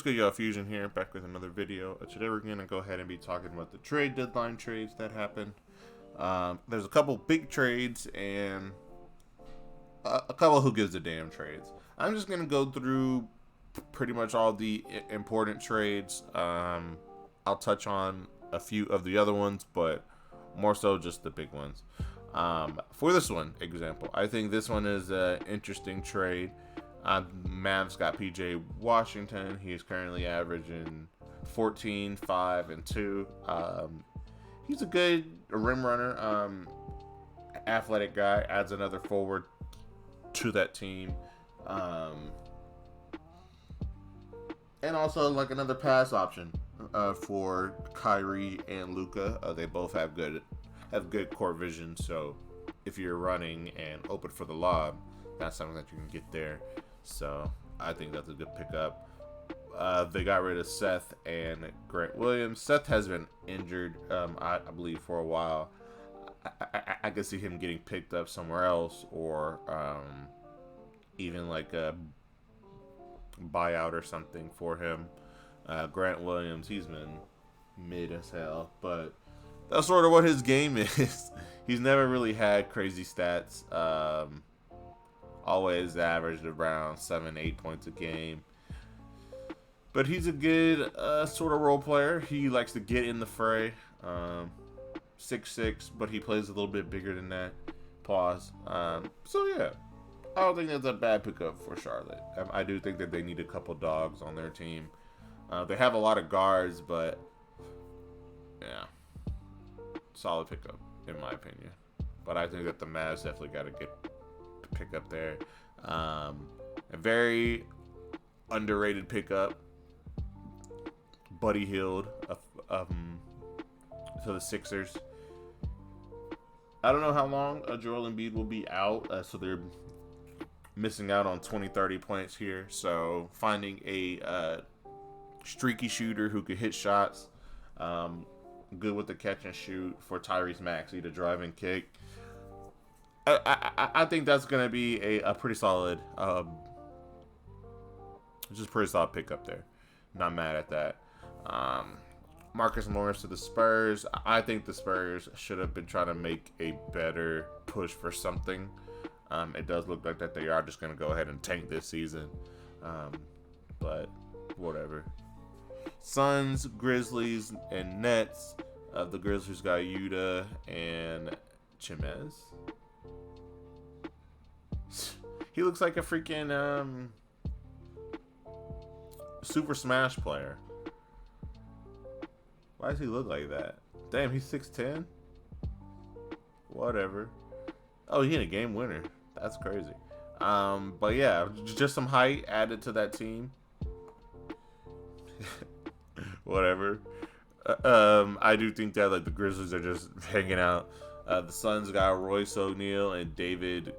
Good, y'all. Fusion here, back with another video. Today we're gonna go ahead and be talking about the trade deadline trades that happened. There's a couple big trades and a couple who gives a damn trades. I'm just gonna go through pretty much all the important trades. I'll touch on a few of the other ones, but more so just the big ones. For this one example, I think this one is an interesting trade. Mavs got PJ Washington. He's currently averaging 14, 5, and 2. He's a good rim runner, athletic guy. Adds another forward to that team, and also like another pass option for Kyrie and Luka. They both have good court vision. So if you're running and open for the lob, that's something that you can get there. So I think that's a good pickup. They got rid of Seth and Grant Williams. Seth has been injured, I believe, for a while. I could see him getting picked up somewhere else, or even like a buyout or something for him. Grant Williams, he's been mid as hell, but that's sort of what his game is. He's never really had crazy stats. Always averaged around 7-8 points a game. But he's a good sort of role player. He likes to get in the fray. 6'6", but he plays a little bit bigger than that. Pause. So yeah, I don't think that's a bad pickup for Charlotte. I do think that they need a couple dogs on their team. They have a lot of guards, but yeah, solid pickup in my opinion. But I think that the Mavs definitely got a good pickup there. A very underrated pickup, Buddy Hield to the Sixers. I don't know how long Joel Embiid will be out, so they're missing out on 20-30 points here. So finding a streaky shooter who could hit shots, good with the catch and shoot for Tyrese Maxey to drive and kick. I think that's going to be a pretty solid, just pretty solid pickup there. Not mad at that. Marcus Morris to the Spurs. I think the Spurs should have been trying to make a better push for something. It does look like that they are just going to go ahead and tank this season. But whatever. Suns, Grizzlies, and Nets. The Grizzlies got Yuta and Chimez. He looks like a freaking Super Smash player. Why does he look like that? Damn, he's 6'10". Whatever. Oh, he hit a game winner. That's crazy. But yeah, just some height added to that team. Whatever. I do think that like the Grizzlies are just hanging out. The Suns got Royce O'Neal and David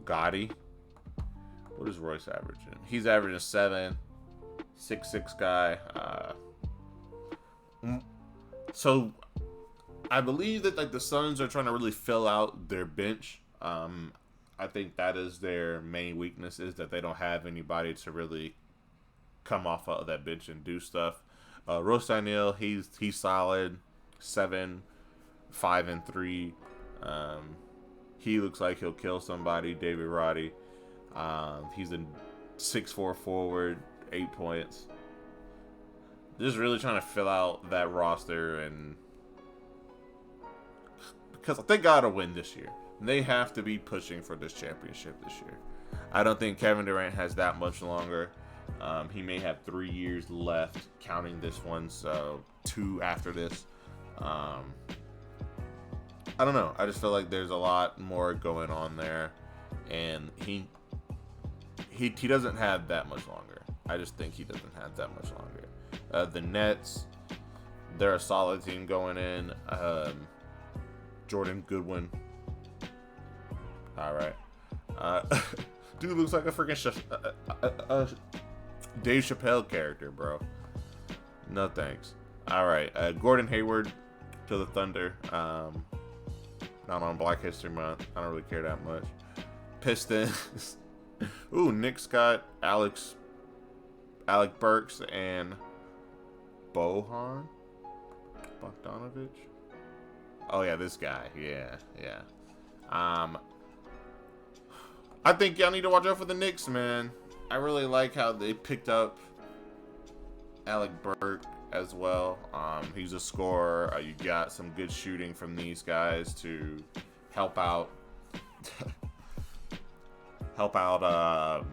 Gotti. What is Royce averaging? He's averaging 7, 6'6" guy. So I believe that like the Suns are trying to really fill out their bench. I think that is their main weakness, is that they don't have anybody to really come off of that bench and do stuff. Royce O'Neal, he's solid, 7, 5, and 3. He looks like he'll kill somebody. David Roddy. He's a 6'4" forward, 8 points. Just really trying to fill out that roster, and because they gotta win this year. They have to be pushing for this championship this year. I don't think Kevin Durant has that much longer. He may have 3 years left, counting this one, so 2 after this. I don't know. I just feel like there's a lot more going on there, and he doesn't have that much longer. I just think he doesn't have that much longer. The Nets, they're a solid team going in. Jordan Goodwin. All right. Dude looks like a freaking Dave Chappelle character, bro. No thanks. All right. Gordon Hayward to the Thunder. Not on Black History Month. I don't really care that much. Pistons. Ooh, Knicks got Alex Alec Burks and Bohan Bogdanovich. Oh yeah, this guy. Yeah, yeah. I think y'all need to watch out for the Knicks, man. I really like how they picked up Alec Burks as well. He's a scorer. You got some good shooting from these guys to help out. help out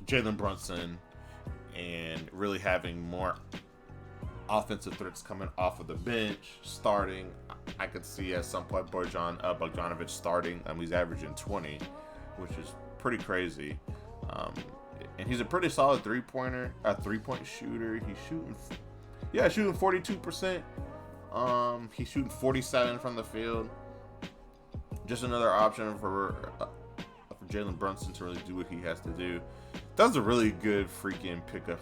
Jalen Brunson, and really having more offensive threats coming off of the bench, starting. I could see at some point Bogdanovich starting. He's averaging 20, which is pretty crazy. And he's a pretty solid three-point shooter. He's shooting 42%. He's shooting 47 from the field. Just another option for Jalen Brunson to really do what he has to do. That was a really good freaking pickup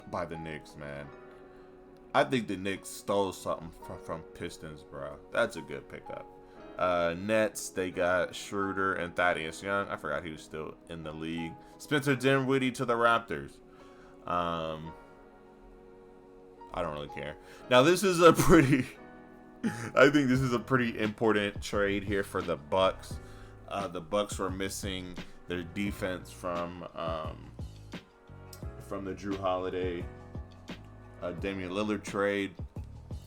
by the Knicks, man. I think the Knicks stole something from Pistons, bro. That's a good pickup. Nets, they got Schroeder and Thaddeus Young. I forgot he was still in the league. Spencer Dinwiddie to the Raptors. I don't really care. Now, this is a pretty... I think this is a pretty important trade here for the Bucks. The Bucks were missing their defense from the Drew Holiday, Damian Lillard trade.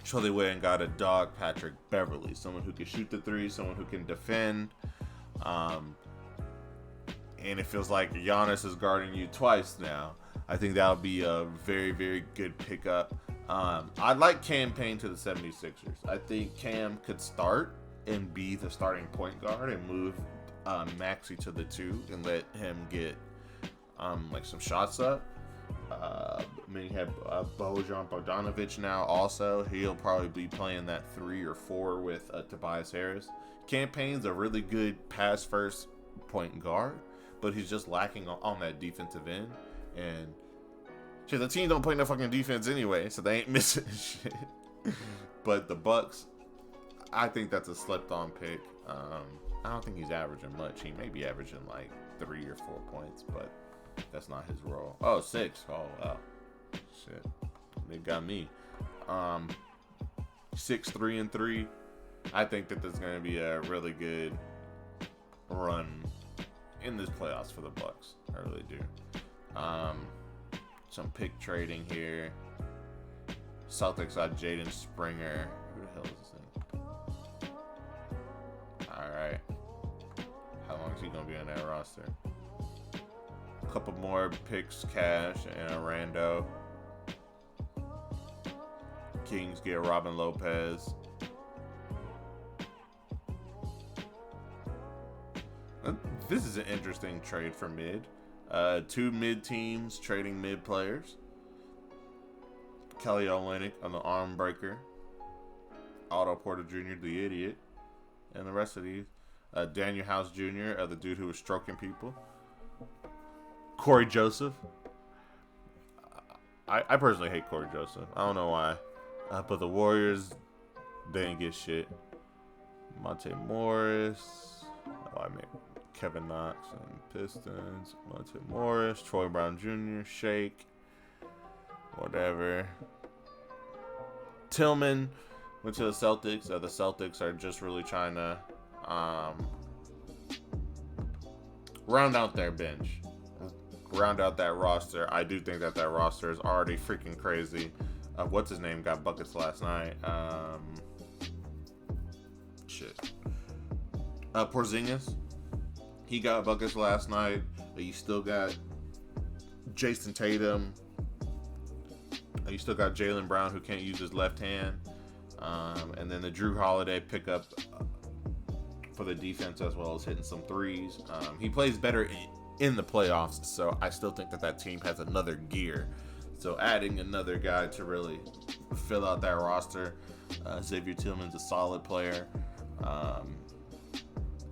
So they went and got a dog, Patrick Beverley, someone who can shoot the three, someone who can defend. And it feels like Giannis is guarding you twice now. I think that would be a very, very good pickup. I'd like Cam Payne to the 76ers. I think Cam could start and be the starting point guard and move Maxey to the 2 and let him get like some shots up. You have Bojan Bogdanovich now also. He'll probably be playing that 3 or 4 with Tobias Harris. Cam Payne's a really good pass first point guard, but he's just lacking on that defensive end. And shit, the team don't play no fucking defense anyway, so they ain't missing shit. But the Bucks, I think that's a slept on pick. I don't think he's averaging much. He may be averaging like 3 or 4 points, but that's not his role. Oh, 6. Oh, wow. Shit. They got me. 6, 3, and 3. I think that there's going to be a really good run in this playoffs for the Bucks. I really do. Some pick trading here. Celtics got Jaden Springer. Who the hell is this thing? Alright. How long is he going to be on that roster? A couple more picks, Cash and a Rando. Kings get Robin Lopez. This is an interesting trade for mid. 2 mid teams trading mid players. Kelly Olynyk on the arm breaker. Otto Porter Jr., the idiot. And the rest of these. Daniel House Jr., the dude who was stroking people. Corey Joseph. I personally hate Corey Joseph. I don't know why. But the Warriors, they didn't get shit. Monte Morris. Kevin Knox and Pistons. Monte Morris. Troy Brown Jr. Shake. Whatever. Tillman went to the Celtics. The Celtics are just really trying to round out their bench. Round out that roster. I do think that roster is already freaking crazy. What's his name got buckets last night? Porzingis. He got buckets last night. You still got Jason Tatum. You still got Jaylen Brown, who can't use his left hand. And then the Drew Holiday pickup for the defense, as well as hitting some threes. He plays better in the playoffs, so I still think that team has another gear. So adding another guy to really fill out that roster. Xavier Tillman's a solid player.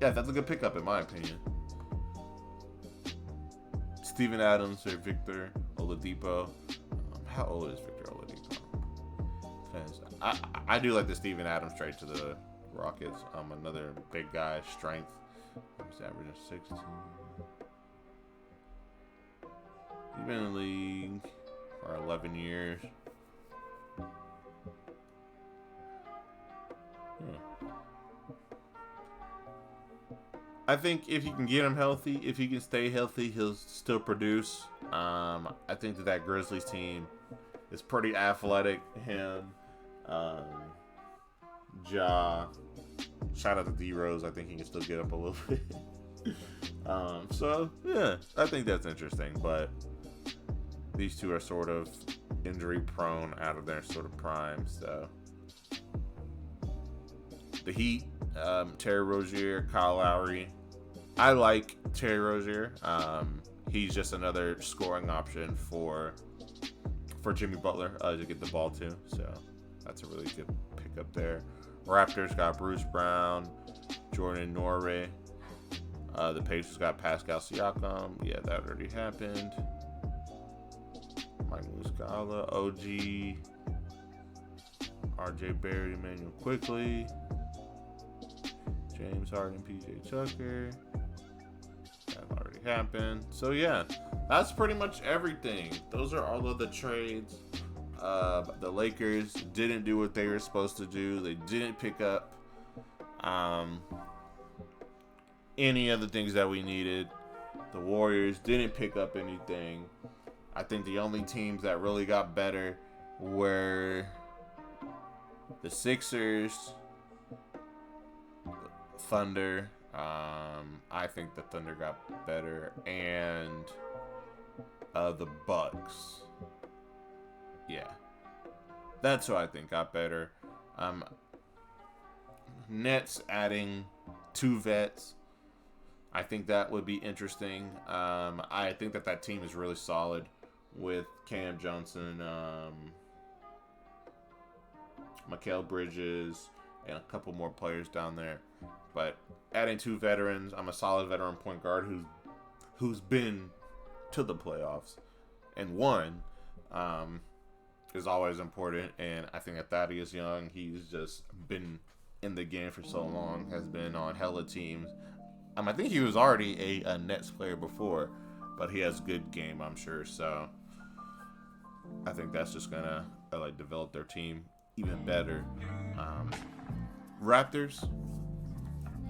Yeah, that's a good pickup in my opinion. Steven Adams or Victor Oladipo. How old is Victor Oladipo? I do like the Steven Adams trade to the Rockets. Another big guy, strength. He's averaging 16. He's been in the league for 11 years. I think if you can get him healthy, if he can stay healthy, he'll still produce. I think that Grizzlies team is pretty athletic. Him, Ja, shout out to D Rose. I think he can still get up a little bit. So yeah, I think that's interesting. But these two are sort of injury prone, out of their sort of prime. So the Heat, Terry Rozier, Kyle Lowry. I like Terry Rozier. He's just another scoring option for Jimmy Butler to get the ball to. So that's a really good pickup there. Raptors got Bruce Brown, Jordan Norway. The Pacers got Pascal Siakam. Yeah, that already happened. Mike Muscala, OG, RJ Barrett, Emmanuel Quickly, James Harden, PJ Tucker. That already happened. So yeah, that's pretty much everything. Those are all of the trades. The Lakers didn't do what they were supposed to do. They didn't pick up any of the things that we needed. The Warriors didn't pick up anything. I think the only teams that really got better were the Sixers, Thunder. I think the Thunder got better, and the Bucks. Yeah, that's who I think got better. Nets adding 2 vets. I think that would be interesting. I think that team is really solid with Cam Johnson, Mikal Bridges, and a couple more players down there. But adding 2 veterans, I'm a solid veteran point guard who's been to the playoffs and won, is always important. And I think that Thaddeus Young, he's just been in the game for so long, has been on hella teams. I think he was already a Nets player before, but he has good game, I'm sure. So I think that's just gonna develop their team even better. Raptors,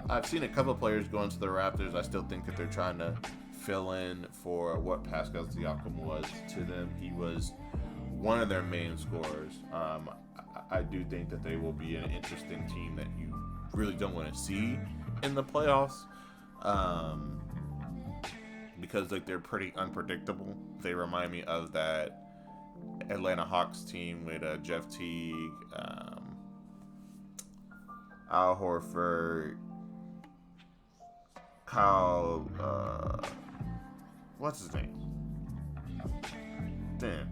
I've seen a couple players go into the Raptors. I still think that they're trying to fill in for what Pascal Siakam was to them. He was one of their main scorers. I do think that they will be an interesting team that you really don't want to see in the playoffs. Because they're pretty unpredictable. They remind me of that Atlanta Hawks team with Jeff Teague, Al Horford, Kyle, what's his name? Damn,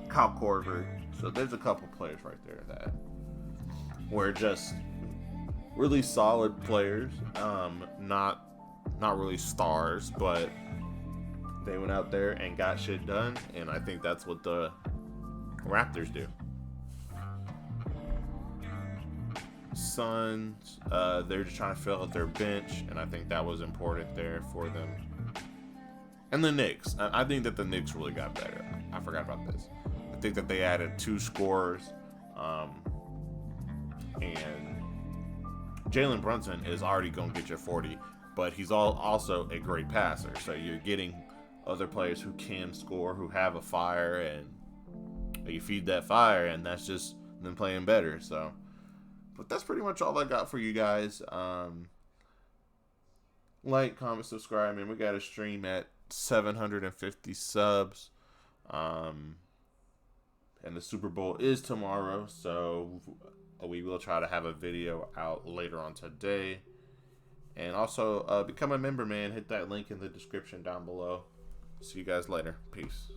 Kyle Korver. So there's a couple players right there that were just really solid players. Not really stars, but they went out there and got shit done, and I think that's what the Raptors do. Suns, they're just trying to fill out their bench, and I think that was important there for them. And the Knicks, I think that the Knicks really got better. I forgot about this. I think that they added 2 scorers, and Jalen Brunson is already going to get you 40, but he's also a great passer. So you're getting other players who can score, who have a fire, and you feed that fire, and that's just them playing better. So, but that's pretty much all I got for you guys. Like, comment, subscribe, man. We got a stream at 750 subs. And the Super Bowl is tomorrow, so we will try to have a video out later on today. And also, become a member, man. Hit that link in the description down below. See you guys later. Peace.